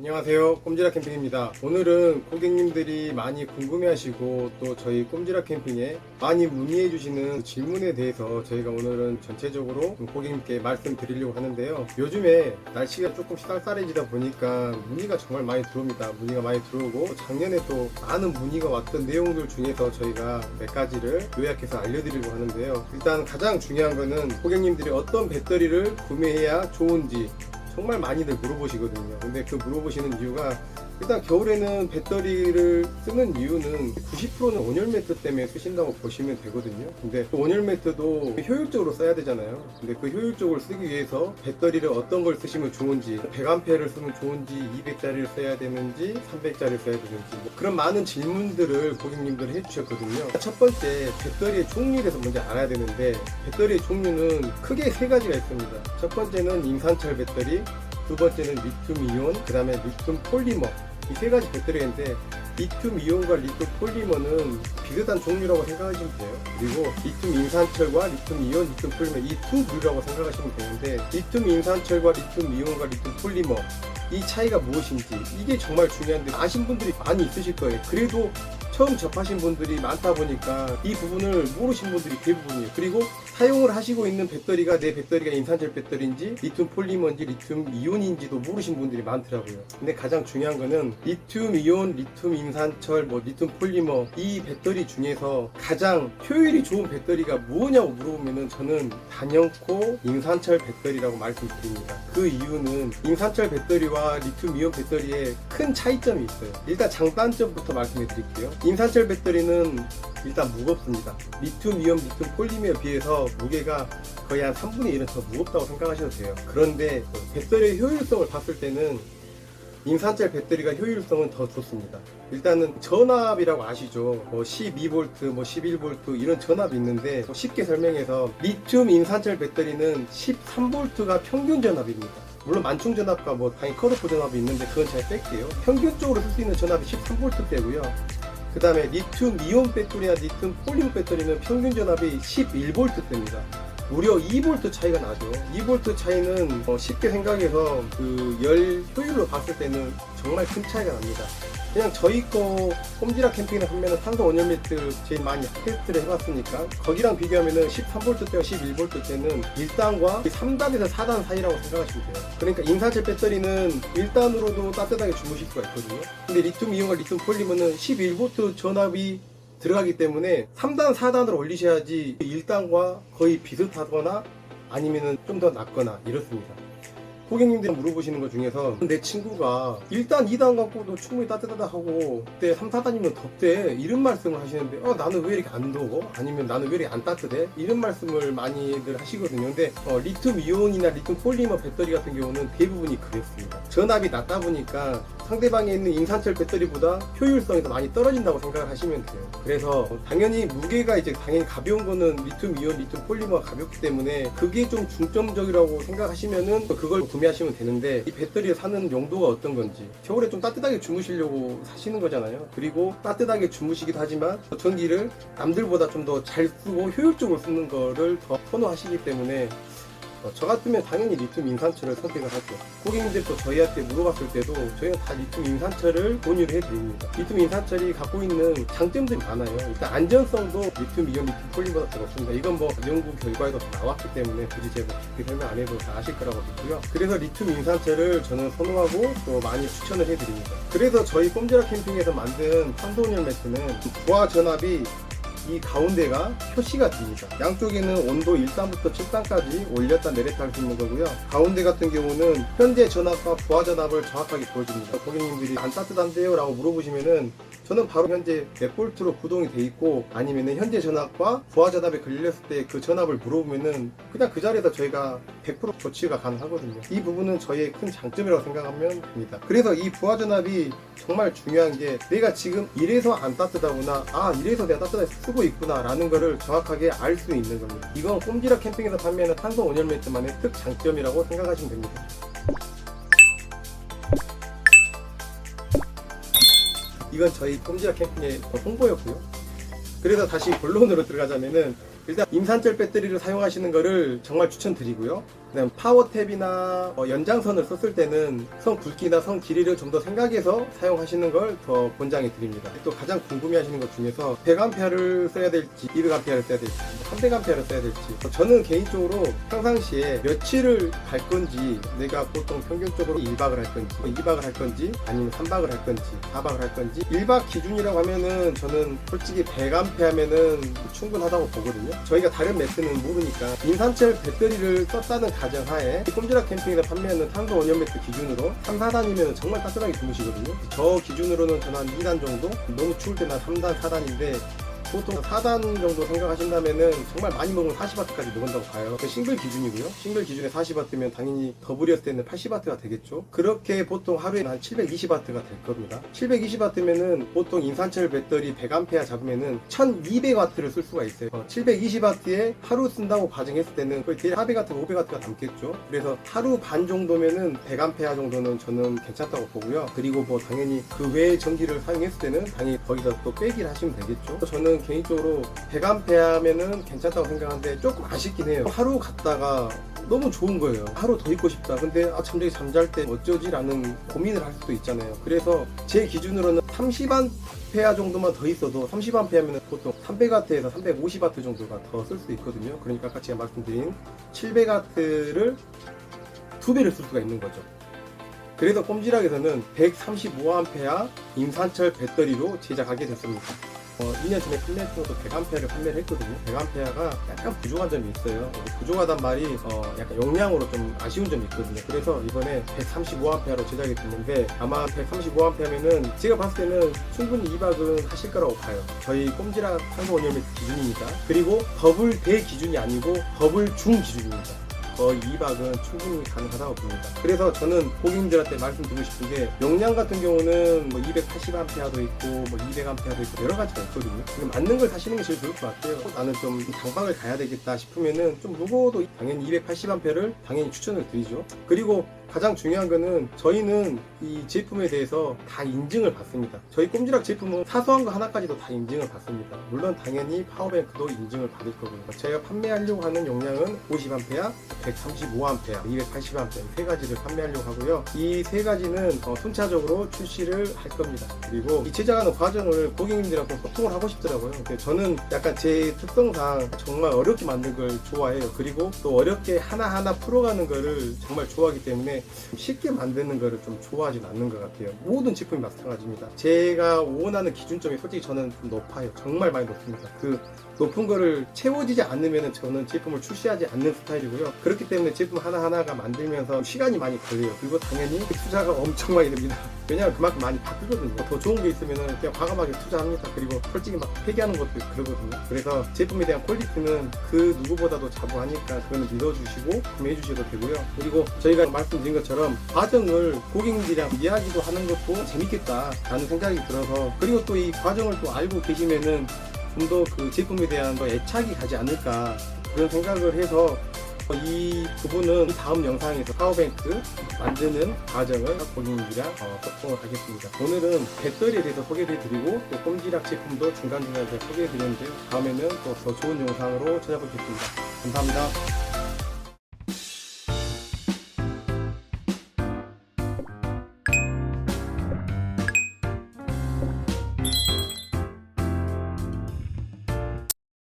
안녕하세요, 꼼지락 캠핑입니다. 오늘은 고객님들이 많이 궁금해하시고 또 저희 꼼지락 캠핑에 많이 문의해 주시는 질문에 대해서 저희가 오늘은 전체적으로 고객님께 말씀드리려고 하는데요. 요즘에 날씨가 조금씩 쌀쌀해지다 보니까 문의가 정말 많이 들어옵니다. 문의가 많이 들어오고 작년에 또 많은 문의가 왔던 내용들 중에서 저희가 몇 가지를 요약해서 알려드리려고 하는데요. 일단 가장 중요한 거는 고객님들이 어떤 배터리를 구매해야 좋은지 정말 많이들 물어보시거든요. 근데 그 물어보시는 이유가 일단 겨울에는 배터리를 쓰는 이유는 90%는 온열 매트 때문에 쓰신다고 보시면 되거든요. 근데 그 온열 매트도 효율적으로 써야 되잖아요. 근데 그 효율적으로 쓰기 위해서 배터리를 어떤 걸 쓰시면 좋은지, 100A를 쓰면 좋은지, 200짜리를 써야 되는지, 300짜리를 써야 되는지 그런 많은 질문들을 고객님들이 해주셨거든요. 첫 번째, 배터리의 종류에 대해서 먼저 알아야 되는데 배터리의 종류는 크게 세 가지가 있습니다. 첫 번째는 임산철 배터리, 두 번째는 리튬 이온, 그 다음에 리튬 폴리머, 이 세 가지 배터리가 있는데 리튬 이온과 리튬 폴리머는 비슷한 종류라고 생각하시면 돼요. 그리고 리튬 임산철과 리튬 이온, 리튬 폴리머 이 두 부류라고 생각하시면 되는데 리튬 임산철과 리튬 이온과 리튬 폴리머 이 차이가 무엇인지 이게 정말 중요한데 아신 분들이 많이 있으실 거예요. 그래도 처음 접하신 분들이 많다 보니까 이 부분을 모르신 분들이 대부분이에요. 그리고 사용을 하시고 있는 배터리가 내 배터리가 임산철 배터리인지 리튬 폴리머인지 리튬 이온인지도 모르신 분들이 많더라고요. 근데 가장 중요한 거는 리튬 이온, 리튬 임산철, 리튬 폴리머 이 배터리 중에서 가장 효율이 좋은 배터리가 뭐냐고 물어보면은 저는 단연코 임산철 배터리라고 말씀드립니다. 그 이유는 임산철 배터리와 리튬 이온 배터리에 큰 차이점이 있어요. 일단 장단점부터 말씀해 드릴게요. 임산철 배터리는 일단 무겁습니다. 리튬 이온, 리튬 폴리머에 비해서 무게가 거의 한 3분의 1은 더 무겁다고 생각하셔도 돼요. 그런데 배터리의 효율성을 봤을 때는 임산철 배터리가 효율성은 더 좋습니다. 일단은 전압이라고 아시죠? 12V, 11V 이런 전압이 있는데 쉽게 설명해서 리튬 임산철 배터리는 13V가 평균 전압입니다. 물론 만충 전압과 당연히 컷오프 전압이 있는데 그건 잘 뺄게요. 평균적으로 쓸 수 있는 전압이 13V대고요. 그 다음에 리튬 이온 배터리나 리튬 폴리머 배터리는 평균 전압이 11V대입니다. 무려 2V 차이가 나죠. 2V 차이는 쉽게 생각해서 그 열 효율로 봤을 때는 정말 큰 차이가 납니다. 그냥 저희 거 꼼지락 캠핑이나 판매는 탄소 온열 매트 제일 많이 테스트를 해봤으니까 거기랑 비교하면은 13V 때와 11V 때는 1단과 3단에서 4단 사이라고 생각하시면 돼요. 그러니까 임산철 배터리는 1단으로도 따뜻하게 주무실 수가 있거든요. 근데 리튬 이온과 리튬 폴리머는 11V 전압이 들어가기 때문에 3단, 4단으로 올리셔야지 1단과 거의 비슷하거나 아니면 좀 더 낫거나 이렇습니다. 고객님들이 물어보시는 것 중에서 내 친구가 1단, 2단 갖고도 충분히 따뜻하다 하고 그때 3, 4단이면 덥대 이런 말씀을 하시는데 나는 왜 이렇게 안 더워? 아니면 나는 왜 이렇게 안 따뜻해? 이런 말씀을 많이들 하시거든요. 근데 리튬 이온이나 리튬 폴리머 배터리 같은 경우는 대부분이 그렇습니다. 전압이 낮다 보니까 상대방에 있는 임산철 배터리보다 효율성이 더 많이 떨어진다고 생각을 하시면 돼요. 그래서 당연히 무게가 당연히 가벼운 거는 리튬 이온, 리튬 폴리머가 가볍기 때문에 그게 좀 중점적이라고 생각하시면은 그걸 구매하시면 되는데 이 배터리를 사는 용도가 어떤 건지 겨울에 좀 따뜻하게 주무시려고 사시는 거잖아요. 그리고 따뜻하게 주무시기도 하지만 전기를 남들보다 좀 더 잘 쓰고 효율적으로 쓰는 거를 더 선호하시기 때문에 저 같으면 당연히 리튬 임산철을 선택을 하죠. 고객님들도 저희한테 물어봤을 때도 저희는 다 리튬 임산철을 권유를 해드립니다. 리튬 임산철이 갖고 있는 장점들이 많아요. 일단 안전성도 리튬 이온, 리튬 폴리머보다 더 높습니다. 이건 연구 결과에도 나왔기 때문에 굳이 제가 깊게 설명 안 해도 다 아실 거라고 믿고요. 그래서 리튬 임산철을 저는 선호하고 또 많이 추천을 해드립니다. 그래서 저희 꼼지락 캠핑에서 만든 탄소온열 매트는 부하 전압이 이 가운데가 표시가 됩니다. 양쪽에는 온도 1단부터 7단까지 올렸다 내렸다 할 수 있는 거고요. 가운데 같은 경우는 현재 전압과 부하 전압을 정확하게 보여줍니다. 고객님들이 안 따뜻한데요? 라고 물어보시면은 저는 바로 현재 몇 볼트로 구동이 돼 있고 아니면은 현재 전압과 부하 전압에 걸렸을 때 그 전압을 물어보면은 그냥 그 자리에서 저희가 100% 조치가 가능하거든요. 이 부분은 저희의 큰 장점이라고 생각하면 됩니다. 그래서 이 부하 전압이 정말 중요한 게 내가 지금 이래서 안 따뜻하구나, 이래서 내가 따뜻하게 쓰고 있구나 라는 거를 정확하게 알 수 있는 겁니다. 이건 꼼지락 캠핑에서 판매하는 탄소 온열 매트만의 특장점이라고 생각하시면 됩니다. 이건 저희 꼼지락 캠핑의 홍보였고요. 그래서 다시 본론으로 들어가자면은 일단 임산철 배터리를 사용하시는 거를 정말 추천드리고요. 그다음 파워탭이나 연장선을 썼을 때는 선 굵기나 선 길이를 좀 더 생각해서 사용하시는 걸 더 권장해 드립니다. 또 가장 궁금해하시는 것 중에서 100A를 써야 될지 200A를 써야 될지 300A를 써야 될지, 저는 개인적으로 평상시에 며칠을 갈 건지, 내가 보통 평균적으로 1박을 할 건지 2박을 할 건지 아니면 3박을 할 건지 4박을 할 건지, 1박 기준이라고 하면은 저는 솔직히 100A 하면은 충분하다고 보거든요. 저희가 다른 매트는 모르니까 임산철 배터리를 썼다는 가정하에 꼼지락 캠핑에서 판매하는 탄소 원형 매트 기준으로 3, 4단이면 정말 따뜻하게 주무시거든요. 저 기준으로는 저는 한 2단 정도, 너무 추울 때는 3단, 4단인데 보통 4단 정도 생각하신다면은 정말 많이 먹으면 40W까지 먹는다고 봐요. 싱글 기준이고요. 싱글 기준에 40W면 당연히 더블이었을 때는 80W가 되겠죠. 그렇게 보통 하루에 한 720W가 될 겁니다. 720W면은 보통 임산철 배터리 100A 잡으면은 1200W를 쓸 수가 있어요. 720W에 하루 쓴다고 가정했을 때는 거의 400W, 500W가 남겠죠. 그래서 하루 반 정도면은 100A 정도는 저는 괜찮다고 보고요. 그리고 뭐 당연히 그 외의 전기를 사용했을 때는 당연히 거기서 또 빼기를 하시면 되겠죠. 저는 개인적으로 100A면은 괜찮다고 생각하는데 조금 아쉽긴 해요. 하루 갔다가 너무 좋은 거예요. 하루 더 있고 싶다. 근데 잠자기 잠잘 때 어쩌지? 라는 고민을 할 수도 있잖아요. 그래서 제 기준으로는 30A 정도만 더 있어도, 30A면 보통 300W에서 350W 정도가 더 쓸 수 있거든요. 그러니까 아까 제가 말씀드린 700W를 2배를 쓸 수가 있는 거죠. 그래서 꼼지락에서는 135A 임산철 배터리로 제작하게 됐습니다. 2년 전에 판매했던 것도 100A를 판매를 했거든요. 100A가 약간 부족한 점이 있어요. 부족하단 말이 약간 용량으로 좀 아쉬운 점이 있거든요. 그래서 이번에 135A로 제작이 됐는데, 아마 135A면은 제가 봤을 때는 충분히 2박은 하실 거라고 봐요. 저희 꼼지락 탄소 원형 매트 기준입니다. 그리고 더블 대 기준이 아니고 더블 중 기준입니다. 거의 2박은 충분히 가능하다고 봅니다. 그래서 저는 고객님들한테 말씀드리고 싶은 게, 용량 같은 경우는 뭐 280A도 있고 뭐 200A도 있고 여러 가지가 있거든요. 맞는 걸 사시는 게 제일 좋을 것 같아요. 나는 좀 장박을 가야 되겠다 싶으면은 좀 무거워도 당연히 280A를 당연히 추천을 드리죠. 그리고 가장 중요한 거는 저희는 이 제품에 대해서 다 인증을 받습니다. 저희 꼼지락 제품은 사소한 거 하나까지도 다 인증을 받습니다. 물론 당연히 파워뱅크도 인증을 받을 거고요. 제가 판매하려고 하는 용량은 50A, 135A, 280A 세 가지를 판매하려고 하고요. 이 세 가지는 순차적으로 출시를 할 겁니다. 그리고 이 제작하는 과정을 고객님들하고 소통을 하고 싶더라고요. 저는 약간 제 특성상 정말 어렵게 만든 걸 좋아해요. 그리고 또 어렵게 하나하나 풀어가는 거를 정말 좋아하기 때문에 쉽게 만드는 거를 좀 좋아하진 않는 것 같아요. 모든 제품이 마찬가지입니다. 제가 원하는 기준점이 솔직히 저는 좀 높아요. 정말 많이 높습니다. 그 높은 거를 채워지지 않으면 저는 제품을 출시하지 않는 스타일이고요. 그렇기 때문에 제품 하나하나가 만들면서 시간이 많이 걸려요. 그리고 당연히 투자가 엄청 많이 됩니다. 왜냐하면 그만큼 많이 바꾸거든요. 더 좋은 게 있으면 그냥 과감하게 투자합니다. 그리고 솔직히 막 폐기하는 것도 그러거든요. 그래서 제품에 대한 퀄리티는 그 누구보다도 자부하니까 그거는 믿어주시고 구매해 주셔도 되고요. 그리고 저희가 말씀드린 것처럼 과정을 고객님들이랑 이야기도 하는 것도 재밌겠다 라는 생각이 들어서, 그리고 또 이 과정을 또 알고 계시면은 좀 더 그 제품에 대한 애착이 가지 않을까, 그런 생각을 해서 이 부분은 다음 영상에서 파워뱅크 만드는 과정을 고객님들이랑 소통을 하겠습니다. 오늘은 배터리에 대해서 소개해드리고 또 꼼지락 제품도 중간중간에 소개해드렸는데요. 다음에는 또 더 좋은 영상으로 찾아뵙겠습니다. 감사합니다.